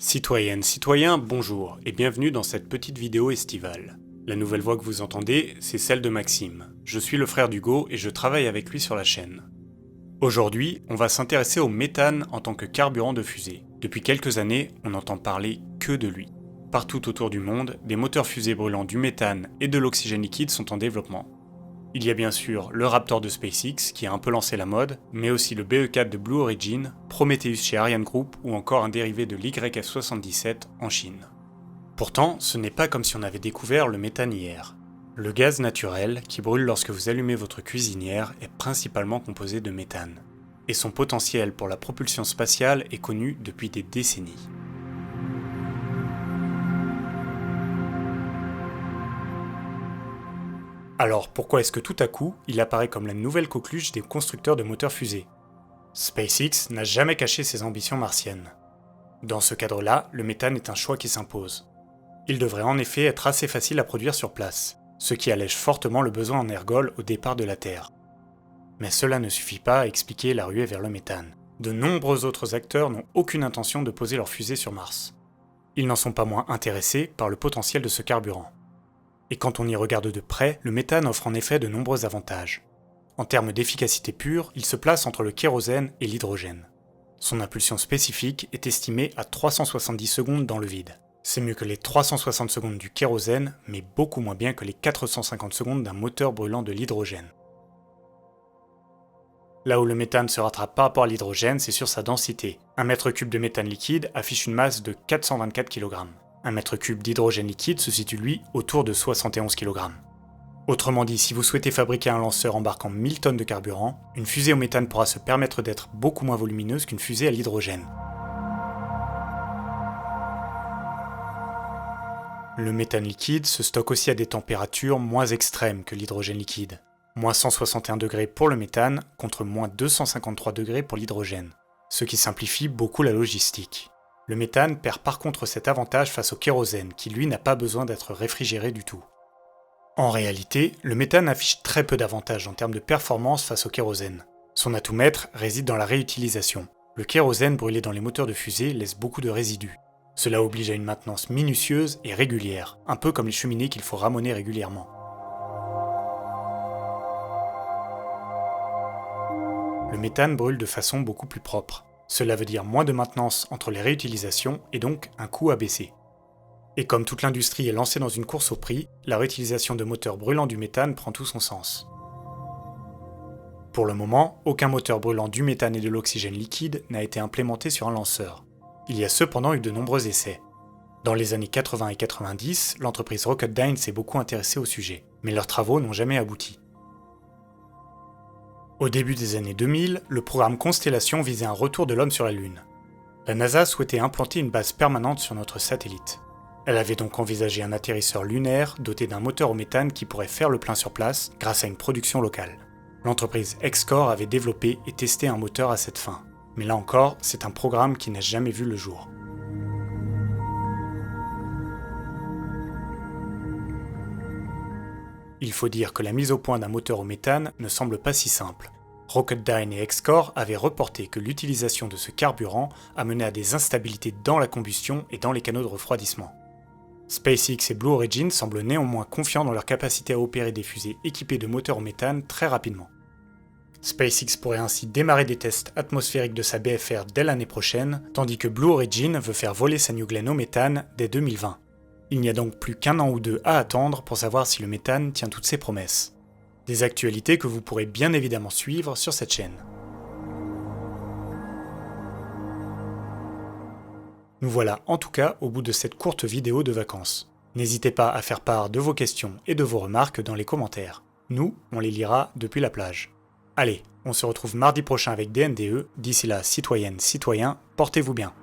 Citoyennes, citoyens, bonjour et bienvenue dans cette petite vidéo estivale. La nouvelle voix que vous entendez, c'est celle de Maxime. Je suis le frère d'Hugo et je travaille avec lui sur la chaîne. Aujourd'hui, on va s'intéresser au méthane en tant que carburant de fusée. Depuis quelques années, on n'entend parler que de lui. Partout autour du monde, des moteurs fusées brûlant du méthane et de l'oxygène liquide sont en développement. Il y a bien sûr le Raptor de SpaceX qui a un peu lancé la mode, mais aussi le BE-4 de Blue Origin, Prometheus chez Ariane Group ou encore un dérivé de l'YF-77 en Chine. Pourtant, ce n'est pas comme si on avait découvert le méthane hier. Le gaz naturel, qui brûle lorsque vous allumez votre cuisinière, est principalement composé de méthane. Et son potentiel pour la propulsion spatiale est connu depuis des décennies. Alors pourquoi est-ce que tout à coup, il apparaît comme la nouvelle coqueluche des constructeurs de moteurs fusées ? SpaceX n'a jamais caché ses ambitions martiennes. Dans ce cadre-là, le méthane est un choix qui s'impose. Il devrait en effet être assez facile à produire sur place, ce qui allège fortement le besoin en ergol au départ de la Terre. Mais cela ne suffit pas à expliquer la ruée vers le méthane. De nombreux autres acteurs n'ont aucune intention de poser leur fusée sur Mars. Ils n'en sont pas moins intéressés par le potentiel de ce carburant. Et quand on y regarde de près, le méthane offre en effet de nombreux avantages. En termes d'efficacité pure, il se place entre le kérosène et l'hydrogène. Son impulsion spécifique est estimée à 370 secondes dans le vide. C'est mieux que les 360 secondes du kérosène, mais beaucoup moins bien que les 450 secondes d'un moteur brûlant de l'hydrogène. Là où le méthane se rattrape par rapport à l'hydrogène, c'est sur sa densité. Un mètre cube de méthane liquide affiche une masse de 424 kg. Un mètre cube d'hydrogène liquide se situe lui autour de 71 kg. Autrement dit, si vous souhaitez fabriquer un lanceur embarquant 1000 tonnes de carburant, une fusée au méthane pourra se permettre d'être beaucoup moins volumineuse qu'une fusée à l'hydrogène. Le méthane liquide se stocke aussi à des températures moins extrêmes que l'hydrogène liquide. Moins 161 degrés pour le méthane contre moins 253 degrés pour l'hydrogène, ce qui simplifie beaucoup la logistique. Le méthane perd par contre cet avantage face au kérosène qui lui n'a pas besoin d'être réfrigéré du tout. En réalité, le méthane affiche très peu d'avantages en termes de performance face au kérosène. Son atout maître réside dans la réutilisation. Le kérosène brûlé dans les moteurs de fusée laisse beaucoup de résidus. Cela oblige à une maintenance minutieuse et régulière, un peu comme les cheminées qu'il faut ramoner régulièrement. Le méthane brûle de façon beaucoup plus propre. Cela veut dire moins de maintenance entre les réutilisations et donc un coût à baisser. Et comme toute l'industrie est lancée dans une course au prix, la réutilisation de moteurs brûlant du méthane prend tout son sens. Pour le moment, aucun moteur brûlant du méthane et de l'oxygène liquide n'a été implémenté sur un lanceur. Il y a cependant eu de nombreux essais. Dans les années 80 et 90, l'entreprise Rocketdyne s'est beaucoup intéressée au sujet, mais leurs travaux n'ont jamais abouti. Au début des années 2000, le programme Constellation visait un retour de l'homme sur la Lune. La NASA souhaitait implanter une base permanente sur notre satellite. Elle avait donc envisagé un atterrisseur lunaire doté d'un moteur au méthane qui pourrait faire le plein sur place grâce à une production locale. L'entreprise Xcore avait développé et testé un moteur à cette fin. Mais là encore, c'est un programme qui n'a jamais vu le jour. Il faut dire que la mise au point d'un moteur au méthane ne semble pas si simple. Rocketdyne et Xcore avaient reporté que l'utilisation de ce carburant a mené à des instabilités dans la combustion et dans les canaux de refroidissement. SpaceX et Blue Origin semblent néanmoins confiants dans leur capacité à opérer des fusées équipées de moteurs au méthane très rapidement. SpaceX pourrait ainsi démarrer des tests atmosphériques de sa BFR dès l'année prochaine, tandis que Blue Origin veut faire voler sa New Glenn au méthane dès 2020. Il n'y a donc plus qu'un an ou deux à attendre pour savoir si le méthane tient toutes ses promesses. Des actualités que vous pourrez bien évidemment suivre sur cette chaîne. Nous voilà en tout cas au bout de cette courte vidéo de vacances. N'hésitez pas à faire part de vos questions et de vos remarques dans les commentaires. Nous, on les lira depuis la plage. Allez, on se retrouve mardi prochain avec DNDE. D'ici là, citoyennes, citoyens, portez-vous bien.